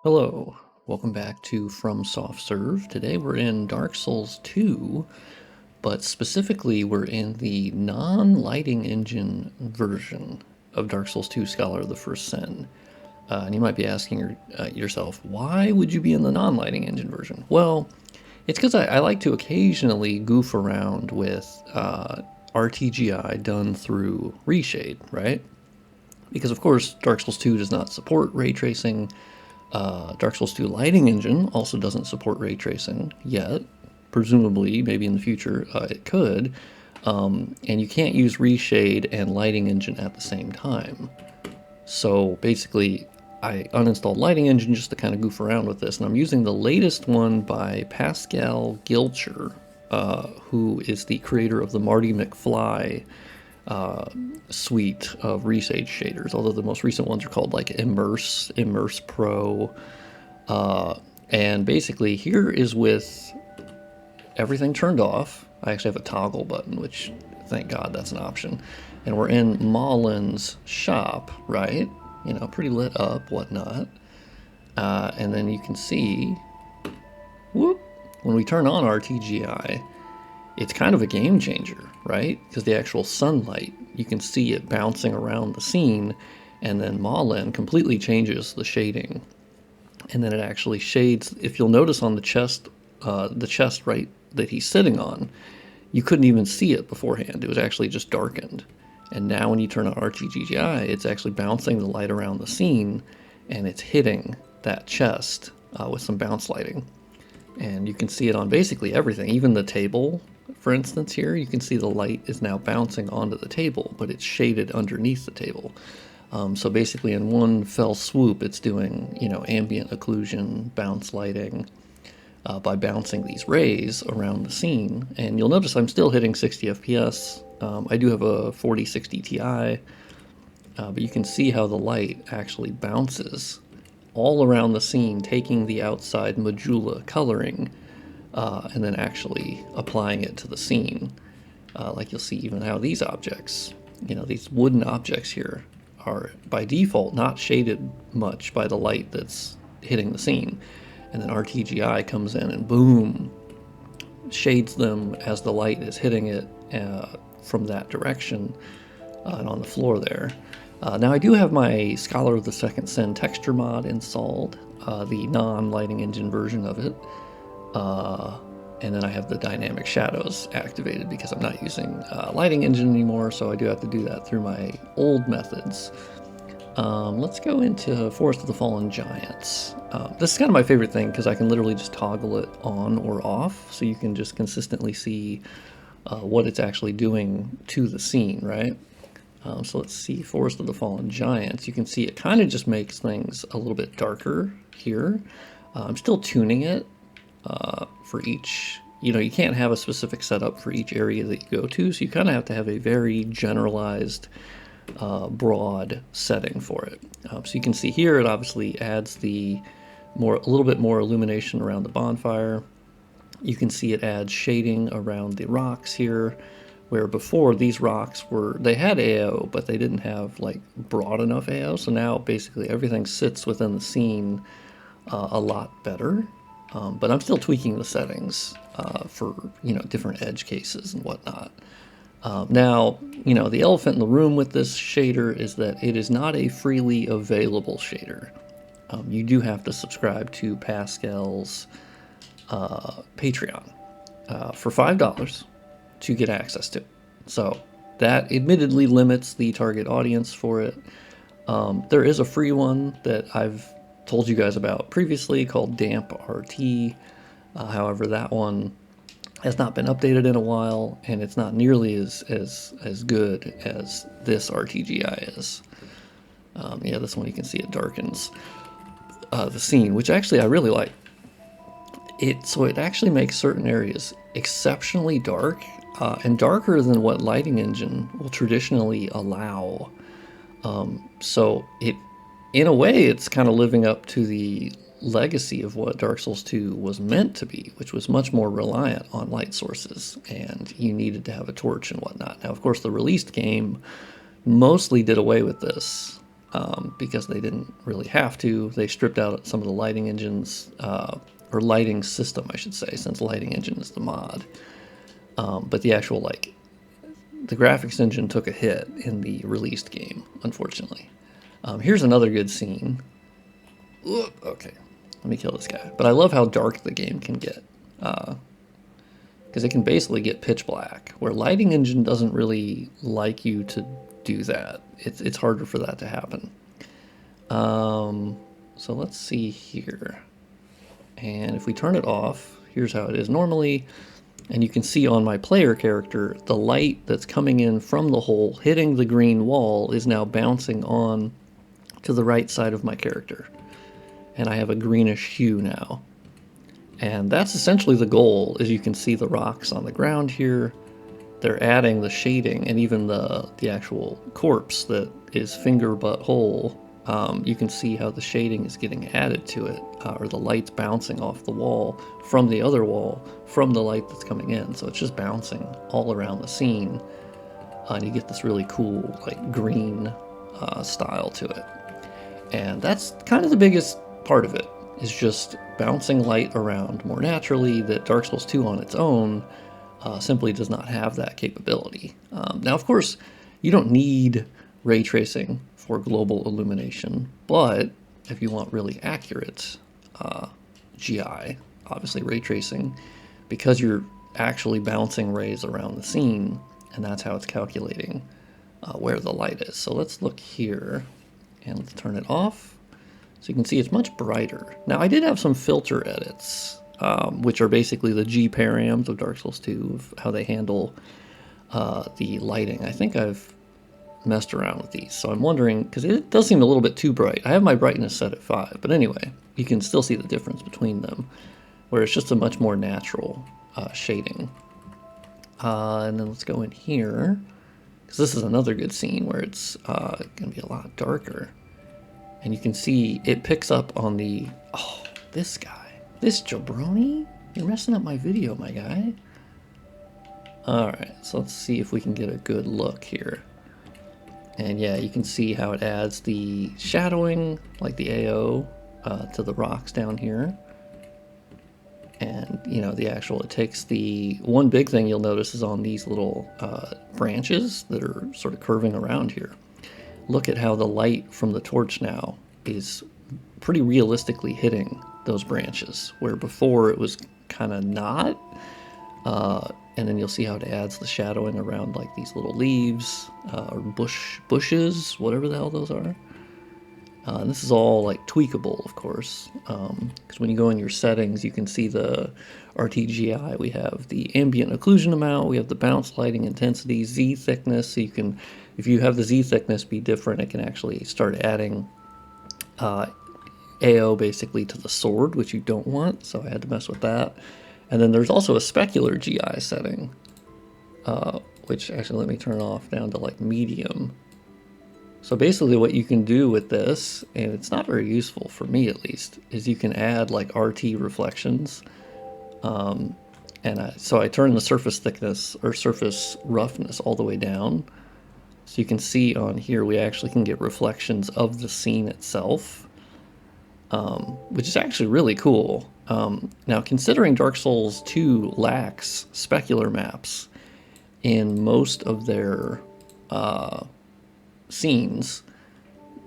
Hello, welcome back to From Soft Serve. Today we're in Dark Souls 2, but specifically we're in the non-lighting engine version of Dark Souls 2 Scholar of the First Sin. And you might be asking yourself, why would you be in the non-lighting engine version? Well, it's because I like to occasionally goof around with RTGI done through Reshade, right? Because of course Dark Souls 2 does not support ray tracing. Dark Souls 2 lighting engine also doesn't support ray tracing yet. Presumably, maybe in the future, it could. And you can't use Reshade and lighting engine at the same time. So basically, I uninstalled lighting engine just to kind of goof around with this, and I'm using the latest one by Pascal Gilcher, who is the creator of the Marty McFly suite of Reshade shaders, although the most recent ones are called like IMMERSE Pro. And basically here is with everything turned off. I actually have a toggle button, which thank God that's an option. And we're in Malin's shop, right? You know, pretty lit up, whatnot. And then you can see, whoop, when we turn on RTGI, it's kind of a game changer, right? Because the actual sunlight, you can see it bouncing around the scene, and then Malin completely changes the shading. And then it actually shades, if you'll notice on the chest right that he's sitting on, you couldn't even see it beforehand. It was actually just darkened. And now when you turn on RTGI, it's actually bouncing the light around the scene, and it's hitting that chest with some bounce lighting. And you can see it on basically everything, even the table. For instance, here you can see the light is now bouncing onto the table, but it's shaded underneath the table. So basically in one fell swoop, it's doing, you know, ambient occlusion, bounce lighting, by bouncing these rays around the scene. And you'll notice I'm still hitting 60 FPS. I do have a 4060 Ti, but you can see how the light actually bounces all around the scene, taking the outside Majula coloring, and then actually applying it to the scene. Like you'll see even how these objects, you know, these wooden objects here are by default not shaded much by the light that's hitting the scene. And then RTGI comes in and boom, shades them as the light is hitting it from that direction and on the floor there. Now I do have my Scholar of the Second Sin texture mod installed, the non-lighting engine version of it. And then I have the dynamic shadows activated because I'm not using lighting engine anymore, so I do have to do that through my old methods. Let's go into Forest of the Fallen Giants. This is kind of my favorite thing because I can literally just toggle it on or off, so you can just consistently see what it's actually doing to the scene, right? So let's see, Forest of the Fallen Giants. You can see it kind of just makes things a little bit darker here. I'm still tuning it for each, you know, you can't have a specific setup for each area that you go to, so you kind of have to have a very generalized, broad setting for it. So you can see here it obviously adds a little bit more illumination around the bonfire. You can see it adds shading around the rocks here, where before these rocks they had AO, but they didn't have like broad enough AO, so now basically everything sits within the scene a lot better. But I'm still tweaking the settings for, you know, different edge cases and whatnot. Now, you know, the elephant in the room with this shader is that it is not a freely available shader. You do have to subscribe to Pascal's Patreon for $5 to get access to it. So that admittedly limits the target audience for it. There is a free one that I've told you guys about previously called Damp RT. However, that one has not been updated in a while, and it's not nearly as good as this RTGI is. Yeah, this one you can see it darkens the scene, which actually I really like. So it actually makes certain areas exceptionally dark, and darker than what lighting engine will traditionally allow. So in a way, it's kind of living up to the legacy of what Dark Souls 2 was meant to be, which was much more reliant on light sources, and you needed to have a torch and whatnot. Now, of course, the released game mostly did away with this, because they didn't really have to. They stripped out some of the lighting engines, or lighting system, I should say, since lighting engine is the mod. But the actual, like, the graphics engine took a hit in the released game, unfortunately. Here's another good scene. Ooh, okay, let me kill this guy. But I love how dark the game can get, because it can basically get pitch black, where lighting engine doesn't really like you to do that. It's harder for that to happen. So let's see here. And if we turn it off, here's how it is normally. And you can see on my player character, the light that's coming in from the hole, hitting the green wall, is now bouncing on to the right side of my character. And I have a greenish hue now. And that's essentially the goal, as you can see the rocks on the ground here. They're adding the shading, and even the actual corpse that is finger butt hole. You can see how the shading is getting added to it, or the light's bouncing off the wall from the other wall, from the light that's coming in. So it's just bouncing all around the scene, and you get this really cool, like, green style to it. And that's kind of the biggest part of it, is just bouncing light around more naturally, that Dark Souls 2 on its own simply does not have that capability. Now, of course, you don't need ray tracing for global illumination, but if you want really accurate GI, obviously ray tracing, because you're actually bouncing rays around the scene, and that's how it's calculating where the light is. So let's look here, and let's turn it off. So you can see it's much brighter. Now, I did have some filter edits, which are basically the G params of Dark Souls 2, of how they handle the lighting. I think I've messed around with these, so I'm wondering, because it does seem a little bit too bright. I have my brightness set at 5, but anyway, you can still see the difference between them, where it's just a much more natural shading. And then let's go in here, because this is another good scene where it's going to be a lot darker. And you can see it picks up on the, oh, this guy, this jabroni, you're messing up my video, my guy. All right, so let's see if we can get a good look here. And yeah, you can see how it adds the shadowing, like the AO, to the rocks down here. And, you know, the actual, it takes the, one big thing you'll notice is on these little branches that are sort of curving around here. Look at how the light from the torch now is pretty realistically hitting those branches, where before it was kind of not. And then you'll see how it adds the shadowing around, like, these little leaves, or bushes, whatever the hell those are. And this is all, like, tweakable, of course, because when you go in your settings, you can see the RTGI. We have the ambient occlusion amount, we have the bounce lighting intensity, Z thickness, so you can, if you have the Z thickness be different, it can actually start adding AO basically to the sword, which you don't want, so I had to mess with that. And then there's also a specular GI setting, which actually, let me turn off down to, like, medium. So basically what you can do with this, and it's not very useful for me at least, is you can add, like, RT reflections. So I turn the surface thickness or surface roughness all the way down. So you can see on here we actually can get reflections of the scene itself, which is actually really cool. Now, considering Dark Souls 2 lacks specular maps in most of their scenes,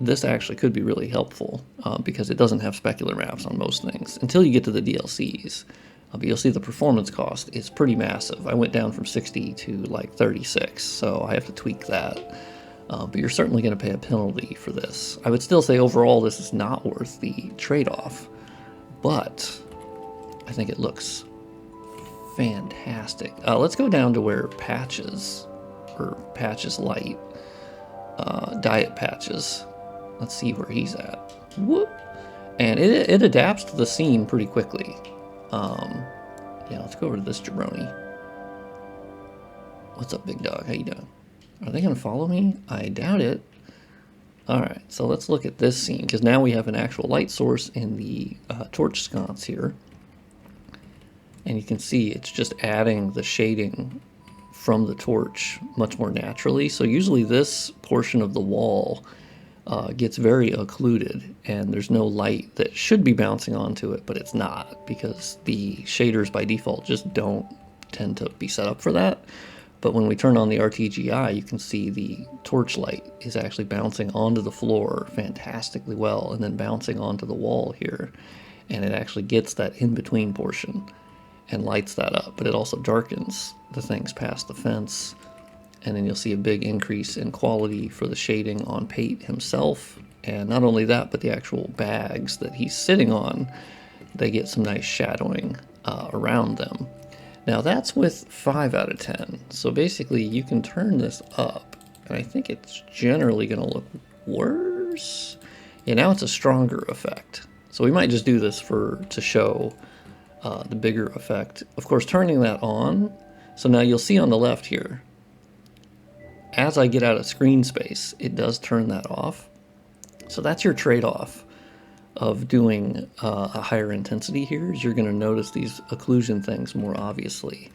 this actually could be really helpful, because it doesn't have specular maps on most things until you get to the DLCs. But you'll see the performance cost is pretty massive. I went down from 60 to like 36, so I have to tweak that. But you're certainly going to pay a penalty for this. I would still say overall this is not worth the trade-off, but I think it looks fantastic. Let's go down to where Patches, or Patches Light, Diet Patches. Let's see where he's at. Whoop! And it adapts to the scene pretty quickly. Yeah, let's go over to this jabroni. What's up, big dog? How you doing? Are they going to follow me? I doubt it. Alright, so let's look at this scene, because now we have an actual light source in the torch sconce here. And you can see it's just adding the shading from the torch much more naturally. So usually this portion of the wall gets very occluded, and there's no light that should be bouncing onto it, but it's not, because the shaders by default just don't tend to be set up for that. But when we turn on the RTGI, you can see the torchlight is actually bouncing onto the floor fantastically well, and then bouncing onto the wall here. And it actually gets that in-between portion and lights that up. But it also darkens the things past the fence. And then you'll see a big increase in quality for the shading on Pate himself. And not only that, but the actual bags that he's sitting on, they get some nice shadowing around them. Now that's with 5 out of 10. So basically you can turn this up, and I think it's generally going to look worse. Yeah, now it's a stronger effect. So we might just do this to show the bigger effect. Of course, turning that on, so now you'll see on the left here, as I get out of screen space, it does turn that off. So that's your trade-off of doing a higher intensity here, is you're going to notice these occlusion things more obviously.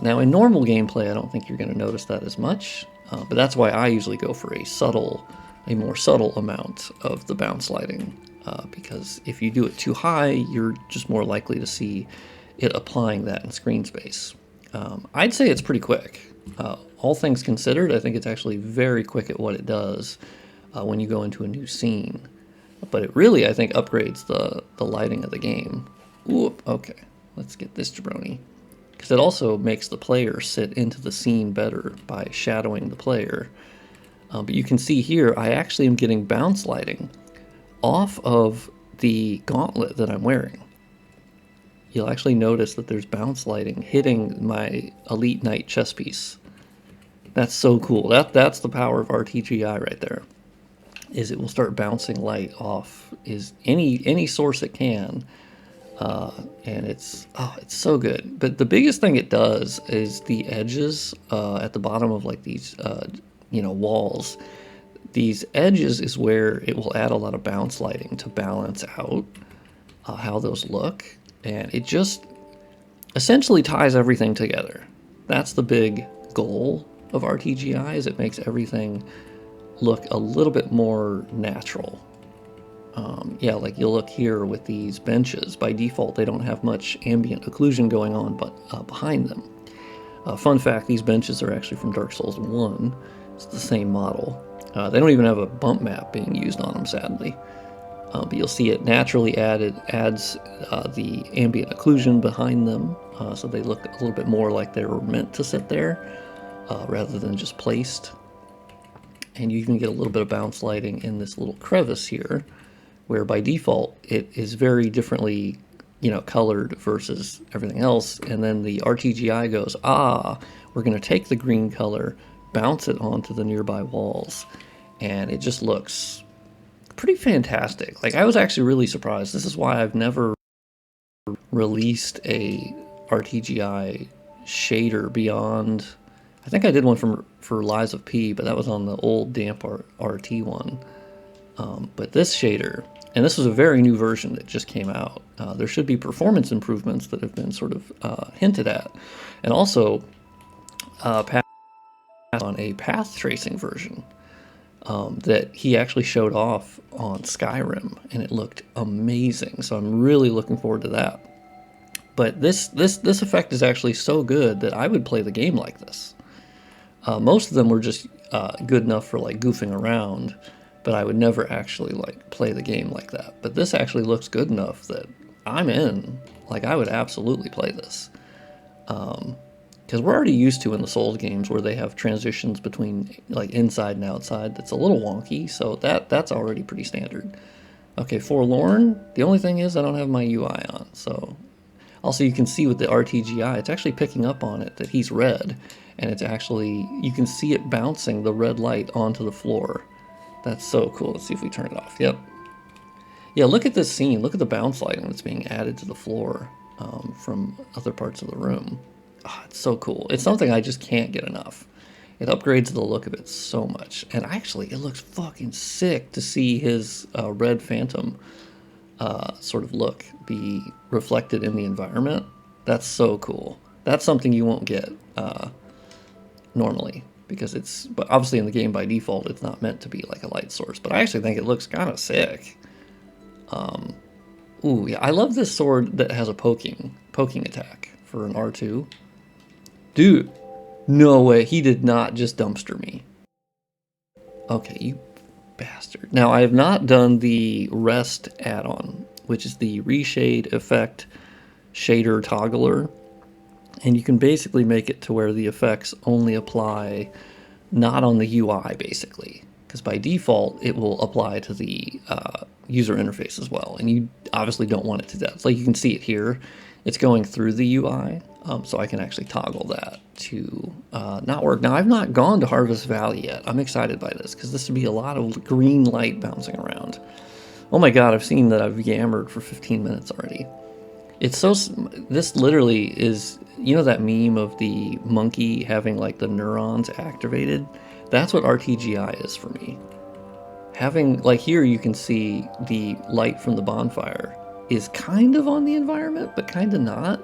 Now in normal gameplay, I don't think you're going to notice that as much, but that's why I usually go for a more subtle amount of the bounce lighting, because if you do it too high, you're just more likely to see it applying that in screen space. I'd say it's pretty quick. All things considered, I think it's actually very quick at what it does when you go into a new scene. But it really, I think, upgrades the lighting of the game. Ooh, okay, let's get this jabroni. Because it also makes the player sit into the scene better by shadowing the player. But you can see here, I actually am getting bounce lighting off of the gauntlet that I'm wearing. You'll actually notice that there's bounce lighting hitting my Elite Knight chest piece. That's so cool. That's the power of RTGI right there. Is it will start bouncing light off is any source it can, and it's so good. But the biggest thing it does is the edges at the bottom of like these walls. These edges is where it will add a lot of bounce lighting to balance out how those look, and it just essentially ties everything together. That's the big goal of RTGI, is it makes everything look a little bit more natural. Yeah, like you'll look here with these benches. By default, they don't have much ambient occlusion going on, but behind them. Fun fact, these benches are actually from Dark Souls 1. It's the same model. They don't even have a bump map being used on them, sadly. But you'll see it naturally adds the ambient occlusion behind them, so they look a little bit more like they were meant to sit there, rather than just placed. And you even get a little bit of bounce lighting in this little crevice here, where by default it is very differently, colored versus everything else. And then the RTGI goes, we're going to take the green color, bounce it onto the nearby walls, and it just looks pretty fantastic. Like, I was actually really surprised. This is why I've never released a RTGI shader beyond, I think I did one for Lies of P, but that was on the old damp RT one. But this shader, and this was a very new version that just came out. There should be performance improvements that have been sort of hinted at, and also on a path tracing version that he actually showed off on Skyrim, and it looked amazing. So I'm really looking forward to that. But this effect is actually so good that I would play the game like this. Most of them were just good enough for like goofing around, but I would never actually like play the game like that. But this actually looks good enough that I'm in. Like, I would absolutely play this. Because we're already used to in the Souls games where they have transitions between like inside and outside. That's a little wonky, so that's already pretty standard. Okay, Forlorn, the only thing is I don't have my UI on, so also you can see with the RTGI, it's actually picking up on it that he's red, and it's actually, you can see it bouncing the red light onto the floor. That's so cool. Let's see if we turn it off. Yep. Yeah, look at this scene. Look at the bounce lighting that's being added to the floor from other parts of the room. It's so cool. It's something I just can't get enough. It upgrades the look of it so much. And actually, it looks fucking sick to see his red phantom sort of look be reflected in the environment. That's so cool. That's something you won't get normally. because but obviously in the game by default, it's not meant to be like a light source, but I actually think it looks kind of sick. Ooh, yeah, I love this sword that has a poking attack for an R2. Dude, no way, he did not just dumpster me. Okay, you bastard. Now, I have not done the rest add-on, which is the Reshade effect shader toggler. And you can basically make it to where the effects only apply not on the UI, basically. Because by default, it will apply to the user interface as well. And you obviously don't want it to that. It's like you can see it here. It's going through the UI. So I can actually toggle that to not work. Now, I've not gone to Harvest Valley yet. I'm excited by this because this would be a lot of green light bouncing around. Oh my god, I've seen that I've yammered for 15 minutes already. It's so... This literally is... You know that meme of the monkey having like the neurons activated? That's what RTGI is for me. Having... Like here you can see the light from the bonfire is kind of on the environment, but kind of not.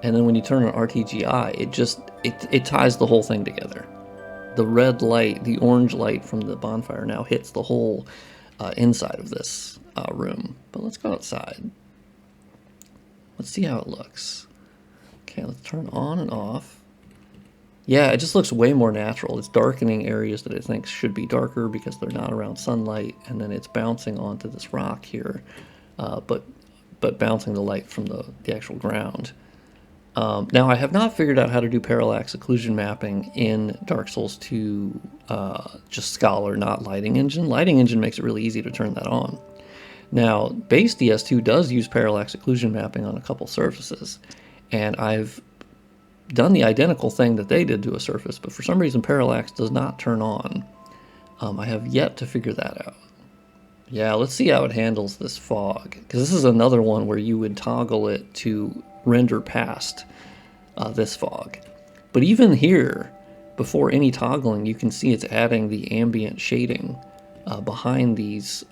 And then when you turn on RTGI, it just... It ties the whole thing together. The red light, the orange light from the bonfire now hits the whole inside of this room. But let's go outside. Let's see how it looks. Okay, let's turn on and off. Yeah, it just looks way more natural. It's darkening areas that it thinks should be darker because they're not around sunlight, and then it's bouncing onto this rock here, but bouncing the light from the actual ground. Now, I have not figured out how to do parallax occlusion mapping in Dark Souls 2, just Scholar, not Lighting Engine. Lighting Engine makes it really easy to turn that on. Now, base DS2 does use parallax occlusion mapping on a couple surfaces, and I've done the identical thing that they did to a surface, but for some reason parallax does not turn on. I have yet to figure that out. Yeah, let's see how it handles this fog, because this is another one where you would toggle it to render past this fog. But even here, before any toggling, you can see it's adding the ambient shading behind these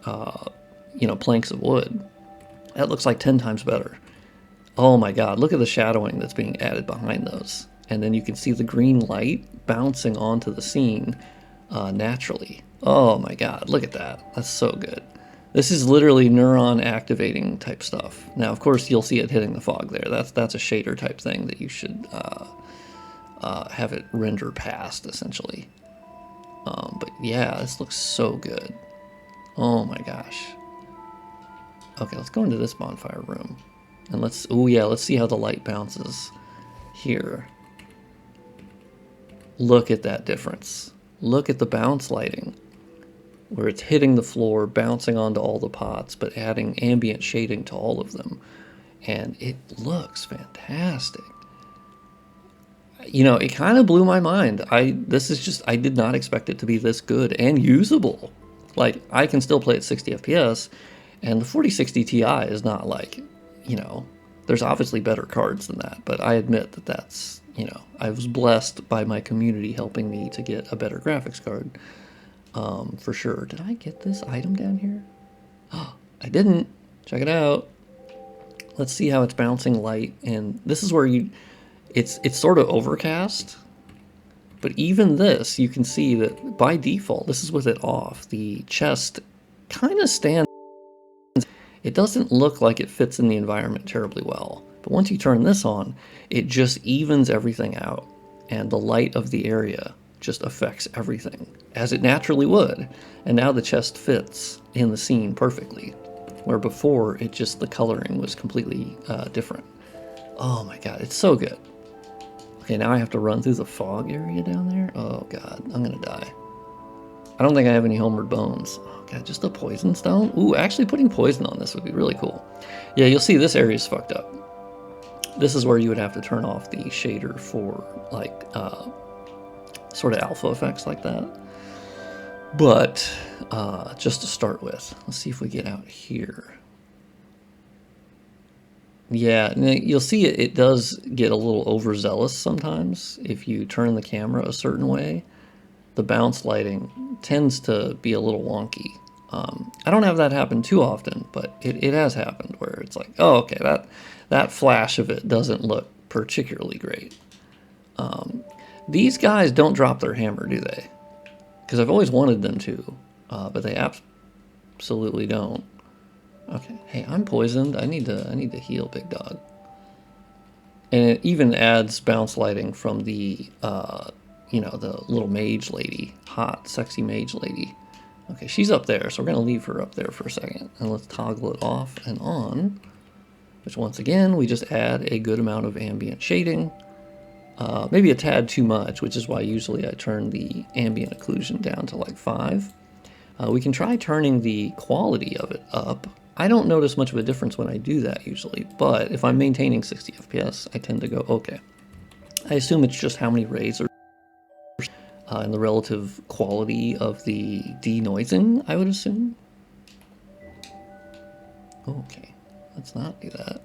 planks of wood. That looks like 10 times better. Oh my god, look at the shadowing that's being added behind those. And then you can see the green light bouncing onto the scene naturally. Oh my god, look at that. That's so good. This is literally neuron activating type stuff. Now, of course, you'll see it hitting the fog there. That's a shader type thing that you should have it render past, essentially. But yeah, this looks so good. Oh my gosh. Okay, let's go into this bonfire room. And let's see how the light bounces here. Look at that difference. Look at the bounce lighting, where it's hitting the floor, bouncing onto all the pots, but adding ambient shading to all of them. And it looks fantastic. You know, it kind of blew my mind. I did not expect it to be this good and usable. Like, I can still play at 60 FPS, and the 4060 Ti is not like, there's obviously better cards than that, but I admit that that's, I was blessed by my community helping me to get a better graphics card, for sure. Did I get this item down here? Oh, I didn't. Check it out. Let's see how it's bouncing light, and this is where it's sort of overcast, but even this, you can see that by default, this is with it off, the chest kind of stands. It doesn't look like it fits in the environment terribly well, but once you turn this on, it just evens everything out, and the light of the area just affects everything, as it naturally would, and now the chest fits in the scene perfectly, where before, the coloring was completely different. Oh my god, it's so good. Okay, now I have to run through the fog area down there? Oh god, I'm gonna die. I don't think I have any homeward bones. Oh god, just a poison stone? Ooh, actually putting poison on this would be really cool. Yeah, you'll see this area is fucked up. This is where you would have to turn off the shader for, like, sort of alpha effects like that. But, just to start with, let's see if we get out here. Yeah, you'll see it does get a little overzealous sometimes if you turn the camera a certain way. The bounce lighting tends to be a little wonky. I don't have that happen too often, but it has happened where it's like, oh, okay, that flash of it doesn't look particularly great. These guys don't drop their hammer, do they? Because I've always wanted them to, but they absolutely don't. Okay, hey, I'm poisoned. I need to heal, big dog. And it even adds bounce lighting from the, you know, the little mage lady, hot, sexy mage lady. Okay, she's up there, so we're gonna leave her up there for a second, and let's toggle it off and on. Which once again, we just add a good amount of ambient shading. Maybe a tad too much, which is why usually I turn the ambient occlusion down to like 5. We can try turning the quality of it up. I don't notice much of a difference when I do that usually, but if I'm maintaining 60 FPS, I tend to go, okay. I assume it's just how many rays are and the relative quality of the denoising, I would assume. Okay, let's not do that.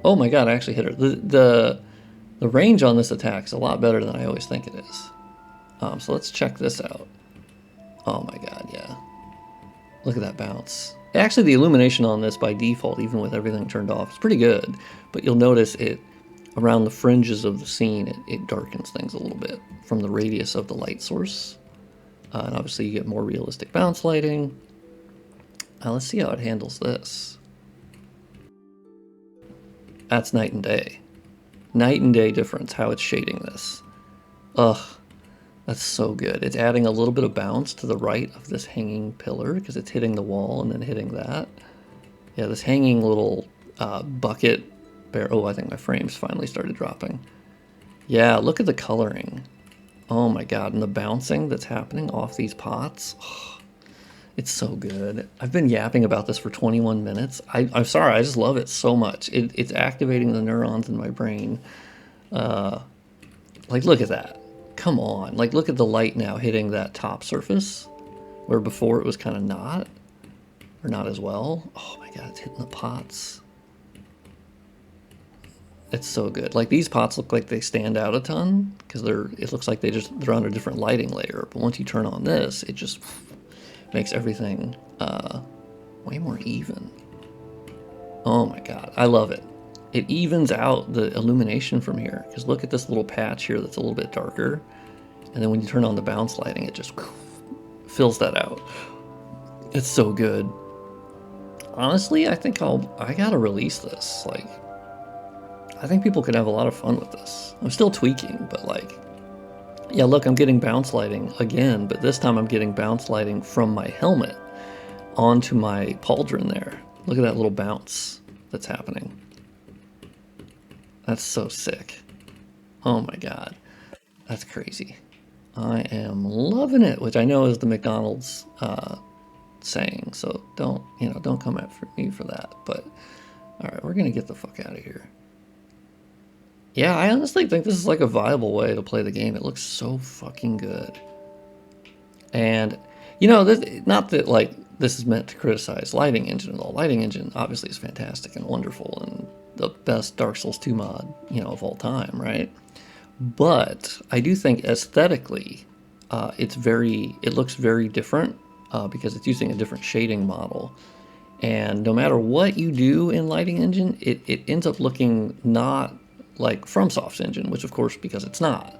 Oh my god, I actually hit her. The range on this attack is a lot better than I always think it is. So let's check this out. Oh my god, yeah. Look at that bounce. Actually, the illumination on this by default, even with everything turned off, is pretty good. But you'll notice it, around the fringes of the scene, it darkens things a little bit from the radius of the light source. And obviously you get more realistic bounce lighting. Let's see how it handles this. That's night and day. Night and day difference, how it's shading this. Ugh, that's so good. It's adding a little bit of bounce to the right of this hanging pillar because it's hitting the wall and then hitting that. Yeah, this hanging little bucket bear. Oh, I think my frames finally started dropping. Yeah, look at the coloring. Oh my god, and the bouncing that's happening off these pots. Oh, it's so good. I've been yapping about this for 21 minutes. I'm sorry, I just love it so much. It's activating the neurons in my brain. Like, look at that. Come on. Like, look at the light now hitting that top surface, where before it was kind of not, or not as well. Oh my god, it's hitting the pots. It's so good. Like, these pots look like they stand out a ton, because it looks like they're on a different lighting layer. But once you turn on this, it just makes everything way more even. Oh my god, I love it. It evens out the illumination from here, because look at this little patch here that's a little bit darker, and then when you turn on the bounce lighting, it just fills that out. It's so good. Honestly, I think I gotta release this. Like, I think people could have a lot of fun with this. I'm still tweaking, but like, yeah, look, I'm getting bounce lighting again, but this time I'm getting bounce lighting from my helmet onto my pauldron there. Look at that little bounce that's happening. That's so sick. Oh my god. That's crazy. I am loving it, which I know is the McDonald's saying, so don't come after me for that. But all right, we're gonna get the fuck out of here. Yeah, I honestly think this is like a viable way to play the game. It looks so fucking good. And, you know, not that like this is meant to criticize Lighting Engine at all. Lighting Engine obviously is fantastic and wonderful and the best Dark Souls 2 mod, you know, of all time, right? But I do think aesthetically, it looks very different because it's using a different shading model. And no matter what you do in Lighting Engine, it ends up looking not like FromSoft's engine, which of course, because it's not.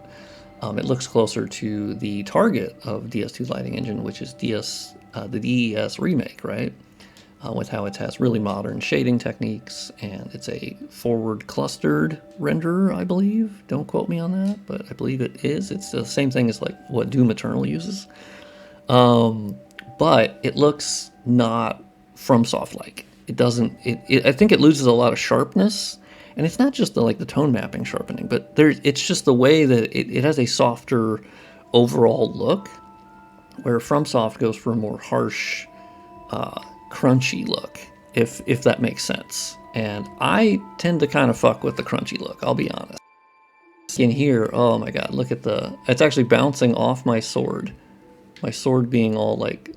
It looks closer to the target of DS2 Lighting Engine, which is the DES remake, right? With how it has really modern shading techniques, and it's a forward clustered renderer, I believe. Don't quote me on that, but I believe it is. It's the same thing as like what Doom Eternal uses. But it looks not FromSoft-like. It doesn't, I think it loses a lot of sharpness. And it's not just the tone mapping sharpening, but it's just the way that it has a softer overall look, where FromSoft goes for a more harsh, crunchy look, if that makes sense. And I tend to kind of fuck with the crunchy look, I'll be honest. In here, oh my god, look at it's actually bouncing off my sword. My sword being all like,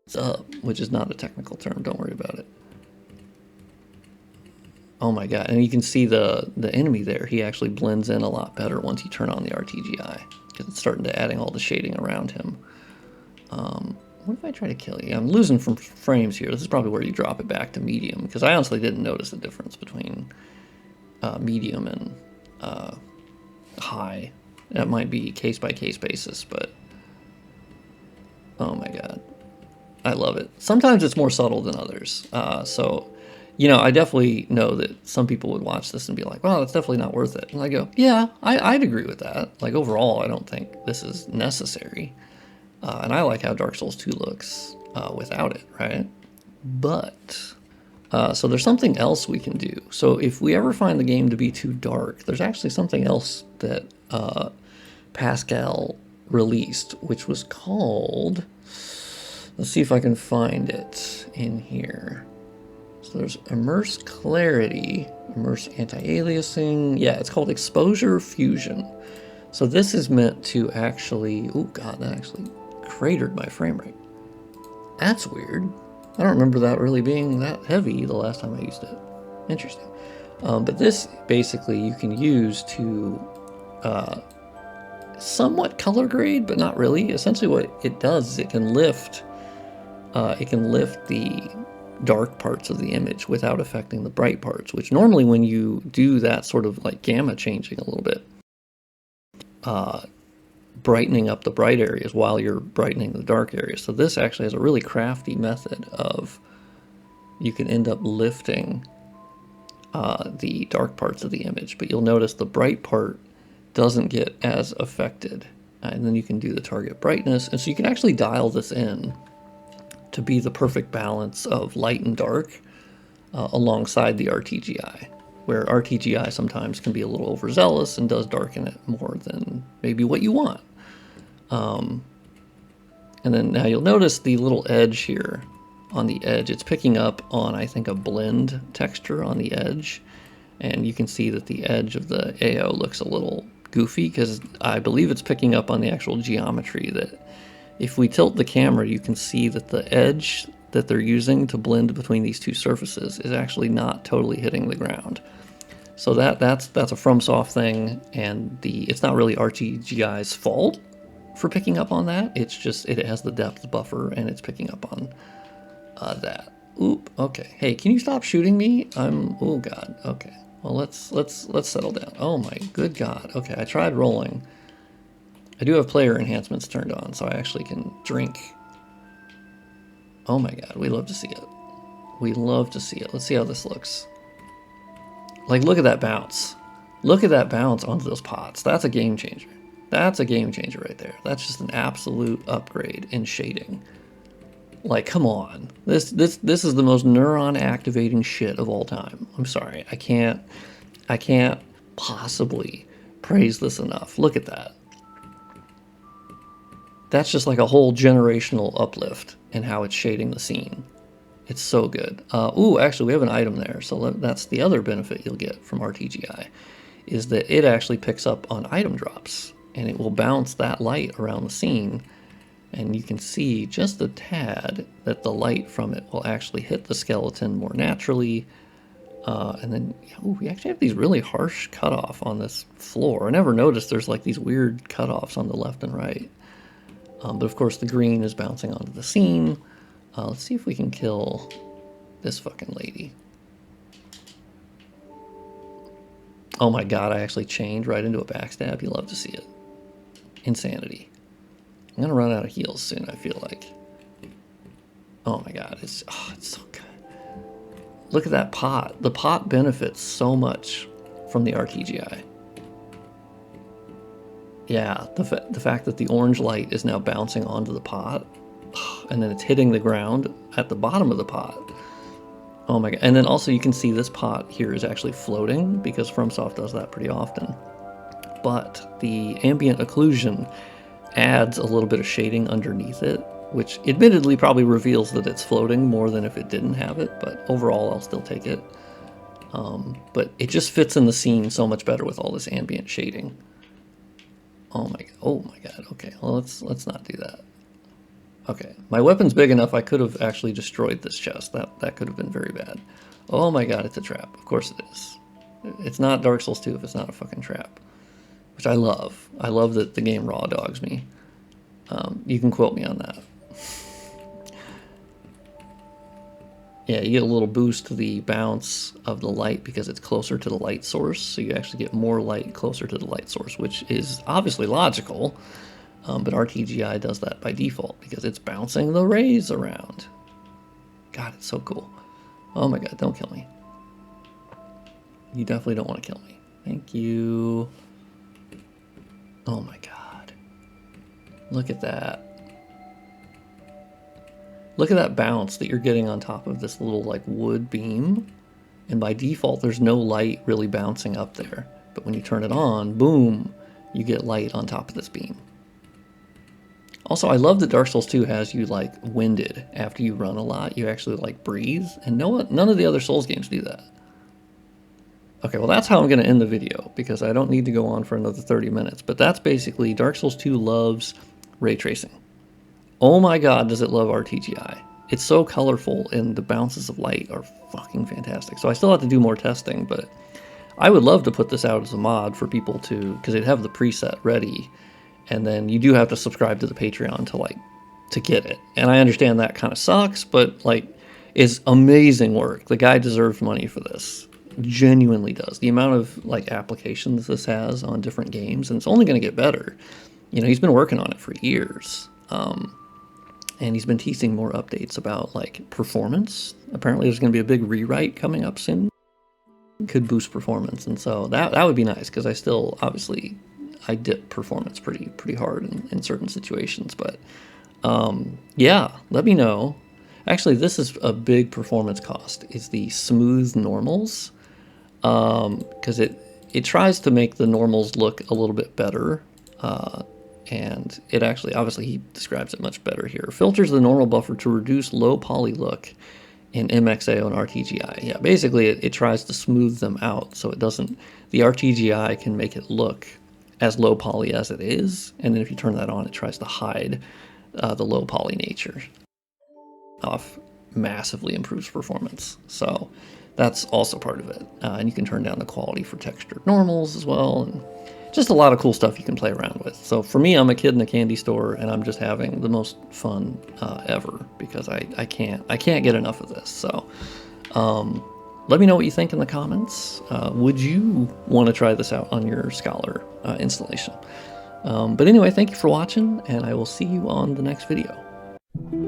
it's up, which is not a technical term, don't worry about it. Oh my god, and you can see the enemy there. He actually blends in a lot better once you turn on the RTGI, because it's starting to adding all the shading around him. What if I try to kill you? I'm losing from frames here. This is probably where you drop it back to medium, because I honestly didn't notice the difference between medium and high. That might be case by case basis, but oh my god, I love it. Sometimes it's more subtle than others. So, you know, I definitely know that some people would watch this and be like, well, it's definitely not worth it. And I go, yeah, I'd agree with that. Like, overall, I don't think this is necessary. And I like how Dark Souls 2 looks without it, right? But, so there's something else we can do. So if we ever find the game to be too dark, there's actually something else that Pascal released, which was called, let's see if I can find it in here. So there's Immerse Clarity, Immerse Anti-Aliasing. Yeah, it's called Exposure Fusion. So this is meant to actually, oh god, that actually cratered my frame rate. That's weird. I don't remember that really being that heavy the last time I used it. Interesting. But this basically you can use to somewhat color grade, but not really. Essentially what it does is it can lift the dark parts of the image without affecting the bright parts, which normally when you do that sort of like gamma changing a little bit, brightening up the bright areas while you're brightening the dark areas. So this actually has a really crafty method of, you can end up lifting the dark parts of the image, but you'll notice the bright part doesn't get as affected. And then you can do the target brightness. And so you can actually dial this in to be the perfect balance of light and dark alongside the RTGI, where RTGI sometimes can be a little overzealous and does darken it more than maybe what you want. And then now you'll notice the little edge here on the edge. It's picking up on, I think, a blend texture on the edge. And you can see that the edge of the AO looks a little goofy because I believe it's picking up on the actual geometry that if we tilt the camera, you can see that the edge that they're using to blend between these two surfaces is actually not totally hitting the ground. So that's a FromSoft thing, and it's not really RTGI's fault for picking up on that. It's just it has the depth buffer and it's picking up on that. Oop. Okay. Hey, can you stop shooting me? Oh god. Okay. Well, let's settle down. Oh my good god. Okay, I tried rolling. I do have player enhancements turned on, so I actually can drink. Oh my god, we love to see it. We love to see it. Let's see how this looks. Like, look at that bounce. Look at that bounce onto those pots. That's a game changer. That's a game changer right there. That's just an absolute upgrade in shading. Like, come on. This is the most neuron activating shit of all time. I'm sorry. I can't possibly praise this enough. Look at that. That's just like a whole generational uplift in how it's shading the scene. It's so good. Ooh, actually, we have an item there. So that's the other benefit you'll get from RTGI, is that it actually picks up on item drops, and it will bounce that light around the scene, and you can see just a tad that the light from it will actually hit the skeleton more naturally. And then, ooh, we actually have these really harsh cutoff on this floor. I never noticed there's like these weird cutoffs on the left and right. But of course the green is bouncing onto the scene. Let's see if we can kill this fucking lady. Oh my god, I actually chained right into a backstab. You love to see it. Insanity. I'm gonna run out of heals soon, I feel like. Oh my god, it's so good. Look at that pot. The pot benefits so much from the RTGI. Yeah, the fact that the orange light is now bouncing onto the pot, and then it's hitting the ground at the bottom of the pot. Oh my god. And then also you can see this pot here is actually floating, because FromSoft does that pretty often. But the ambient occlusion adds a little bit of shading underneath it, which admittedly probably reveals that it's floating more than if it didn't have it, but overall I'll still take it. But it just fits in the scene so much better with all this ambient shading. Oh my god, okay, well let's not do that. Okay, my weapon's big enough I could have actually destroyed this chest. That could have been very bad. Oh my god, it's a trap. Of course it is. It's not Dark Souls 2 if it's not a fucking trap. Which I love. I love that the game raw dogs me. You can quote me on that. Yeah, you get a little boost to the bounce of the light because it's closer to the light source, so you actually get more light closer to the light source, which is obviously logical, but RTGI does that by default because it's bouncing the rays around. God, it's so cool. Oh my god, don't kill me. You definitely don't want to kill me. Thank you. Oh my god. Look at that. Look at that bounce that you're getting on top of this little like wood beam. And by default, there's no light really bouncing up there. But when you turn it on, boom, you get light on top of this beam. Also, I love that Dark Souls 2 has you like winded after you run a lot. You actually like breathe. And none of the other Souls games do that. Okay, well that's how I'm going to end the video because I don't need to go on for another 30 minutes. But that's basically Dark Souls 2 loves ray tracing. Oh my god, does it love RTGI. It's so colorful and the bounces of light are fucking fantastic. So I still have to do more testing, but I would love to put this out as a mod for people to, because they'd have the preset ready, and then you do have to subscribe to the Patreon to get it. And I understand that kind of sucks, but like, it's amazing work. The guy deserves money for this. Genuinely does. The amount of like applications this has on different games, and it's only going to get better. You know, he's been working on it for years. And he's been teasing more updates about like performance. Apparently there's going to be a big rewrite coming up soon. Could boost performance, and so that would be nice because I still obviously I dip performance pretty hard in certain situations. But yeah, let me know. Actually, this is a big performance cost. Is the smooth normals, because it tries to make the normals look a little bit better. And it actually, obviously, he describes it much better here. Filters the normal buffer to reduce low poly look in MXAO and RTGI. Yeah, basically, it tries to smooth them out so it doesn't. The RTGI can make it look as low poly as it is, and then if you turn that on, it tries to hide the low poly nature. Massively improves performance. So that's also part of it. And you can turn down the quality for textured normals as well. And just a lot of cool stuff you can play around with. So for me, I'm a kid in a candy store and I'm just having the most fun ever because I can't get enough of this. So let me know what you think in the comments. Would you want to try this out on your Scholar installation? But anyway, thank you for watching and I will see you on the next video.